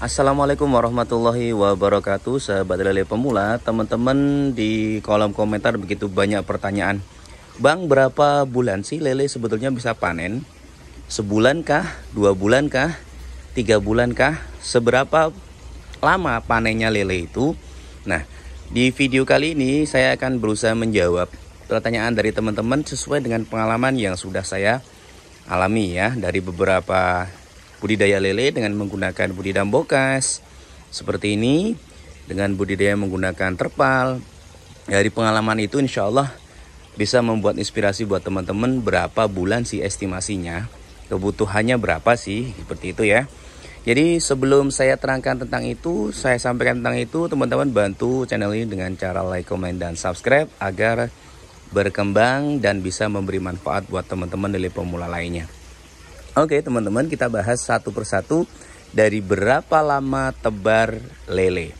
Assalamualaikum warahmatullahi wabarakatuh, sahabat lele pemula. Teman-teman di kolom komentar begitu banyak pertanyaan. Bang, berapa bulan sih lele sebetulnya bisa panen? Sebulan kah? 2 bulan kah? 3 bulan kah? Seberapa lama panennya lele itu? Nah, di video kali ini saya akan berusaha menjawab pertanyaan dari teman-teman sesuai dengan pengalaman yang sudah saya alami ya, dari beberapa budidaya lele dengan menggunakan budidaya bokas seperti ini, dengan budidaya menggunakan terpal. Dari pengalaman itu insya Allah bisa membuat inspirasi buat teman-teman berapa bulan sih estimasinya, kebutuhannya berapa sih, seperti itu ya. Jadi sebelum saya terangkan tentang itu, saya sampaikan tentang itu, teman-teman bantu channel ini dengan cara like, comment, dan subscribe agar berkembang dan bisa memberi manfaat buat teman-teman lele pemula lainnya. Oke teman-teman, kita bahas satu persatu dari berapa lama tebar lele.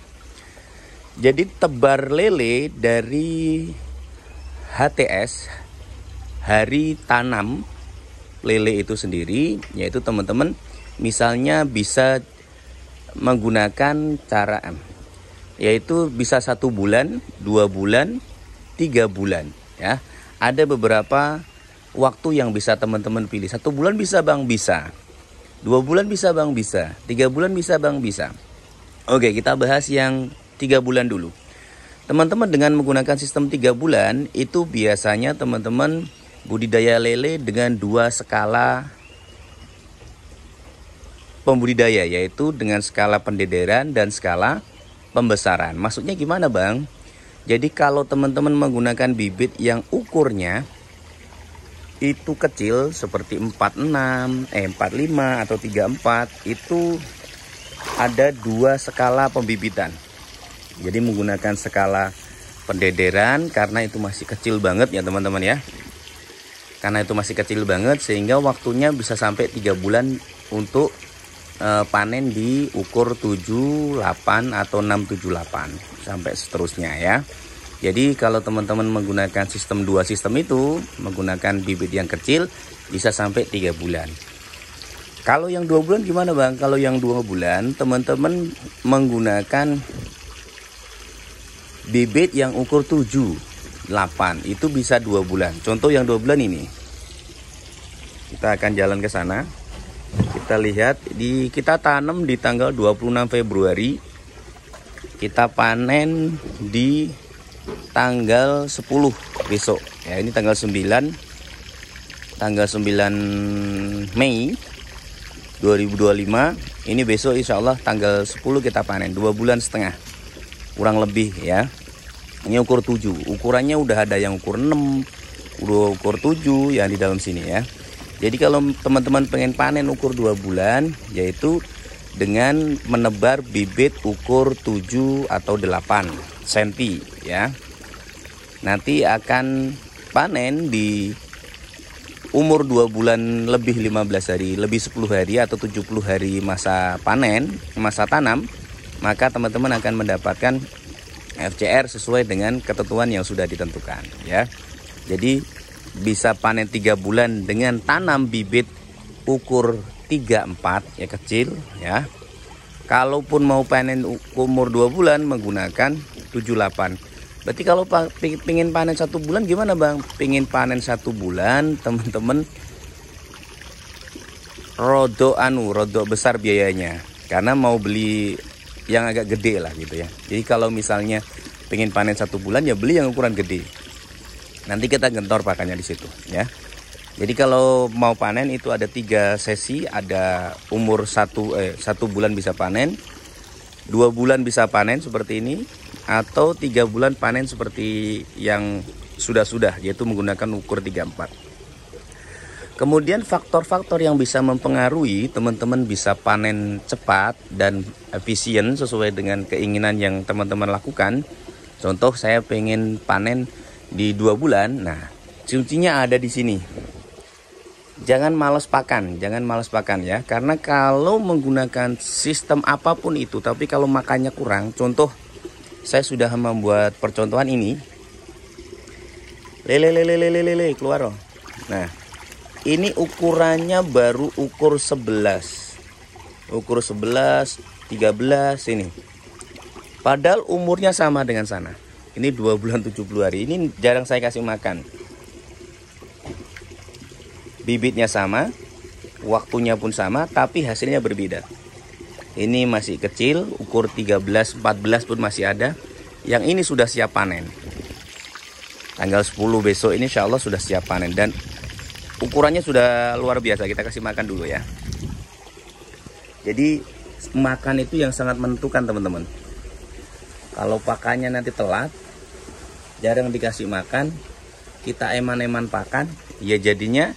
Jadi tebar lele dari HTS, hari tanam lele itu sendiri, yaitu teman-teman misalnya bisa menggunakan cara yaitu bisa 1 bulan, 2 bulan, 3 bulan ya. Ada beberapa waktu yang bisa teman-teman pilih. 1 bulan bisa bang, bisa. 2 bulan bisa bang, bisa. 3 bulan bisa bang, bisa. Oke, kita bahas yang 3 bulan dulu. Teman-teman dengan menggunakan sistem 3 bulan itu biasanya teman-teman budidaya lele dengan 2 skala pembudidaya, yaitu dengan skala pendederan dan skala pembesaran. Maksudnya gimana bang? Jadi kalau teman-teman menggunakan bibit yang ukurnya itu kecil seperti 45 atau 34, itu ada 2 skala pembibitan. Jadi menggunakan skala pendederan karena itu masih kecil banget ya teman-teman ya. Karena itu masih kecil banget sehingga waktunya bisa sampai 3 bulan untuk panen di ukur 78 atau 678 sampai seterusnya ya. Jadi kalau teman-teman menggunakan sistem 2 sistem itu, menggunakan bibit yang kecil bisa sampai 3 bulan. Kalau yang 2 bulan gimana bang? Kalau yang 2 bulan teman-teman menggunakan bibit yang ukur 7, 8, itu bisa 2 bulan. Contoh yang 2 bulan ini. Kita akan jalan ke sana. Kita lihat, kita tanam di tanggal 26 Februari. Kita panen di tanggal 10 besok ya. Ini tanggal 9 Mei 2025. Ini besok insya Allah tanggal 10 kita panen. 2 bulan setengah kurang lebih ya. Ini ukur 7. Ukurannya udah ada yang ukur 6, udah ukur 7 yang di dalam sini ya. Jadi kalau teman-teman pengen panen ukur 2 bulan, yaitu dengan menebar bibit ukur 7 atau 8 cm ya. Nanti akan panen di umur 2 bulan lebih 15 hari, lebih 10 hari atau 70 hari masa panen, masa tanam, maka teman-teman akan mendapatkan FCR sesuai dengan ketentuan yang sudah ditentukan ya. Jadi bisa panen 3 bulan dengan tanam bibit ukur 34 ya, kecil ya. Kalaupun mau panen umur 2 bulan menggunakan 78. Berarti kalau pengen panen 1 bulan gimana bang? Pengen panen 1 bulan teman-teman rodok besar biayanya, karena mau beli yang agak gede lah gitu ya. Jadi kalau misalnya pengen panen 1 bulan ya beli yang ukuran gede. Nanti kita gentor pakannya di situ ya. Jadi kalau mau panen itu ada 3 sesi, ada umur 1 bulan bisa panen, 2 bulan bisa panen seperti ini, atau 3 bulan panen seperti yang sudah yaitu menggunakan ukur 34. Kemudian faktor-faktor yang bisa mempengaruhi teman-teman bisa panen cepat dan efisien sesuai dengan keinginan yang teman-teman lakukan. Contoh saya pengen panen di 2 bulan. Nah, kuncinya ada di sini. Jangan males pakan ya. Karena kalau menggunakan sistem apapun itu, tapi kalau makannya kurang, contoh saya sudah membuat percontohan ini. Lele keluar loh. Nah, ini ukurannya baru ukur 11 ukur 11, 13 ini. Padahal umurnya sama dengan sana. Ini 2 bulan 70 hari. Ini jarang saya kasih makan. Bibitnya sama, waktunya pun sama, tapi hasilnya berbeda. Ini masih kecil, ukur 13, 14 pun masih ada. Yang ini sudah siap panen. Tanggal 10 besok ini insya Allah sudah siap panen. Dan ukurannya sudah luar biasa. Kita kasih makan dulu ya. Jadi makan itu yang sangat menentukan teman-teman. Kalau pakannya nanti telat, jarang dikasih makan, kita eman-eman pakan, ya jadinya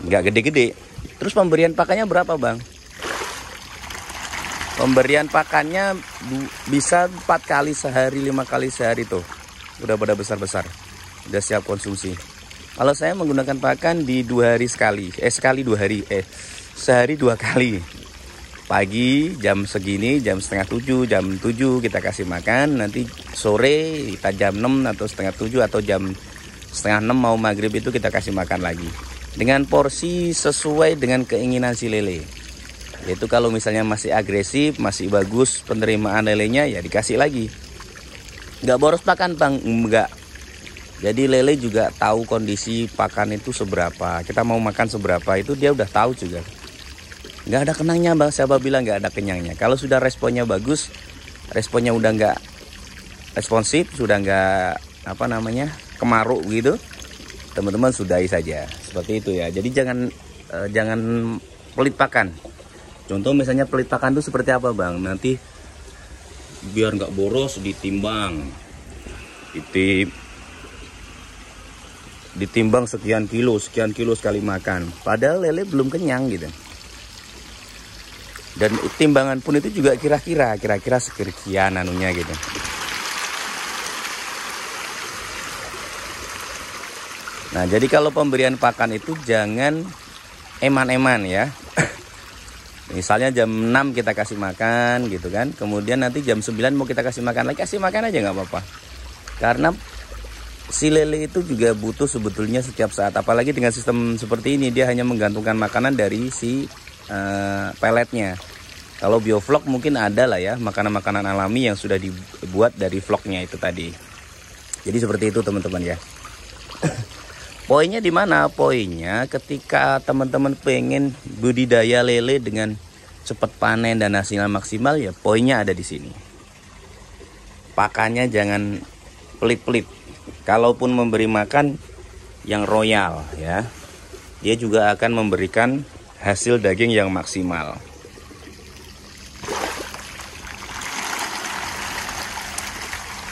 nggak gede-gede. Terus pemberian pakannya berapa bang? Pemberian pakannya bisa 4 kali sehari, 5 kali sehari tuh. Udah pada besar-besar, udah siap konsumsi. Kalau saya menggunakan pakan di 2 hari sekali, sehari 2 kali. Pagi jam segini, jam setengah 7, jam 7 kita kasih makan. Nanti sore kita jam 6 atau setengah 7 atau jam setengah 6 mau maghrib itu kita kasih makan lagi. Dengan porsi sesuai dengan keinginan si lele. Yaitu kalau misalnya masih agresif, masih bagus penerimaan lelenya ya dikasih lagi. Nggak boros pakan bang, enggak. Jadi lele juga tahu kondisi pakan itu seberapa. Kita mau makan seberapa itu dia udah tahu juga. Nggak ada kenangnya bang, siapa bilang nggak ada kenyangnya. Kalau sudah responnya bagus, responnya udah nggak responsif, sudah nggak kemaruk gitu, teman-teman sudahi saja seperti itu ya. Jadi jangan pelit pakan. Contoh misalnya pelit pakan itu seperti apa bang? Nanti biar nggak boros ditimbang, ditimbang sekian kilo sekali makan. Padahal lele belum kenyang gitu. Dan timbangan pun itu juga kira-kira sekian anunya gitu. Nah, jadi kalau pemberian pakan itu jangan eman-eman ya. Misalnya jam 6 kita kasih makan gitu kan. Kemudian nanti jam 9 mau kita kasih makan lagi, kasih makan aja nggak apa-apa. Karena si lele itu juga butuh sebetulnya setiap saat. Apalagi dengan sistem seperti ini, dia hanya menggantungkan makanan dari si peletnya. Kalau bioflok mungkin ada lah ya, makanan-makanan alami yang sudah dibuat dari vlognya itu tadi. Jadi seperti itu teman-teman ya. Poinnya di mana? Poinnya ketika teman-teman pengen budidaya lele dengan cepat panen dan hasilnya maksimal ya, poinnya ada di sini. Pakannya jangan pelit-pelit. Kalaupun memberi makan yang royal ya, dia juga akan memberikan hasil daging yang maksimal.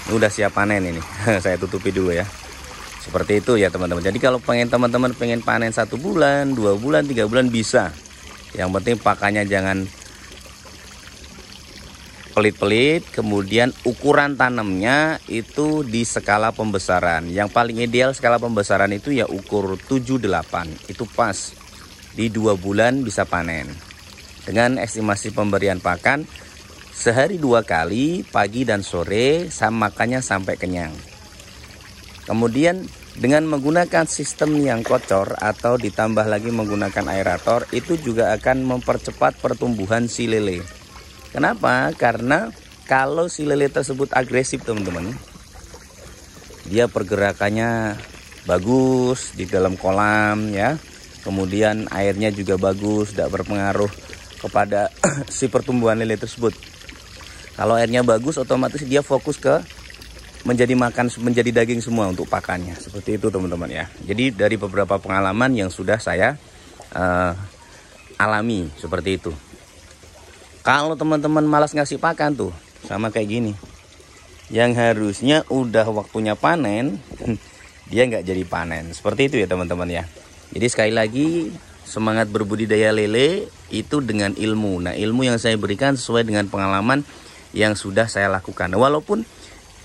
Ini udah siap panen ini. Saya tutupi dulu ya. Seperti itu ya teman-teman. Jadi kalau teman-teman pengen panen 1 bulan, 2 bulan, 3 bulan bisa. Yang penting pakannya jangan pelit-pelit. Kemudian ukuran tanamnya itu di skala pembesaran. Yang paling ideal skala pembesaran itu ya ukur 7-8. Itu pas. Di 2 bulan bisa panen. Dengan estimasi pemberian pakan sehari 2 kali, pagi dan sore, makannya sampai kenyang. Kemudian dengan menggunakan sistem yang kocor atau ditambah lagi menggunakan aerator, itu juga akan mempercepat pertumbuhan si lele. Kenapa? Karena kalau si lele tersebut agresif teman-teman, dia pergerakannya bagus di dalam kolam ya. Kemudian airnya juga bagus, tidak berpengaruh kepada si pertumbuhan lele tersebut. Kalau airnya bagus, otomatis dia fokus ke menjadi daging semua untuk pakannya. Seperti itu teman-teman ya. Jadi dari beberapa pengalaman yang sudah saya alami seperti itu. Kalau teman-teman malas ngasih pakan tuh, sama kayak gini. Yang harusnya udah waktunya panen, dia nggak jadi panen. Seperti itu ya teman-teman ya. Jadi sekali lagi, semangat berbudidaya lele itu dengan ilmu. Nah, ilmu yang saya berikan sesuai dengan pengalaman yang sudah saya lakukan. Walaupun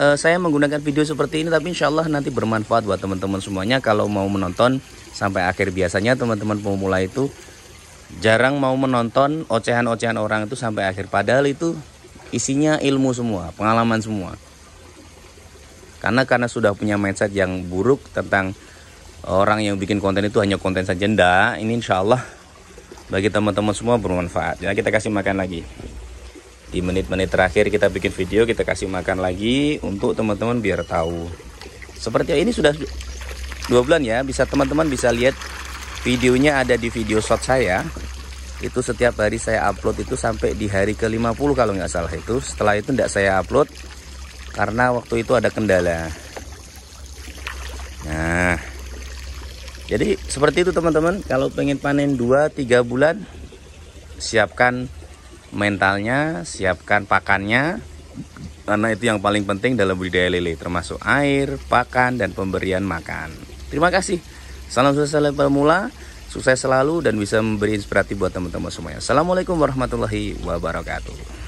saya menggunakan video seperti ini, tapi insya Allah nanti bermanfaat buat teman-teman semuanya. Kalau mau menonton sampai akhir, biasanya teman-teman pemula itu jarang mau menonton ocehan-ocehan orang itu sampai akhir. Padahal itu isinya ilmu semua, pengalaman semua. Karena sudah punya mindset yang buruk tentang orang yang bikin konten itu hanya konten saja. Ini insya Allah bagi teman-teman semua bermanfaat. Ya, kita kasih makan lagi. Di menit-menit terakhir kita bikin video, kita kasih makan lagi untuk teman-teman biar tahu. Seperti ini sudah 2 bulan ya, teman-teman bisa lihat videonya ada di video shot saya. Itu setiap hari saya upload itu sampai di hari ke-50 kalau nggak salah itu. Setelah itu tidak saya upload karena waktu itu ada kendala. Nah, jadi seperti itu teman-teman. Kalau pengen panen 2-3 bulan, siapkan mentalnya, siapkan pakannya, karena itu yang paling penting dalam budidaya lele, termasuk air, pakan, dan pemberian makan. Terima kasih. Salam sukses lele pemula, sukses selalu dan bisa memberi inspirasi buat teman-teman semuanya. Assalamualaikum warahmatullahi wabarakatuh.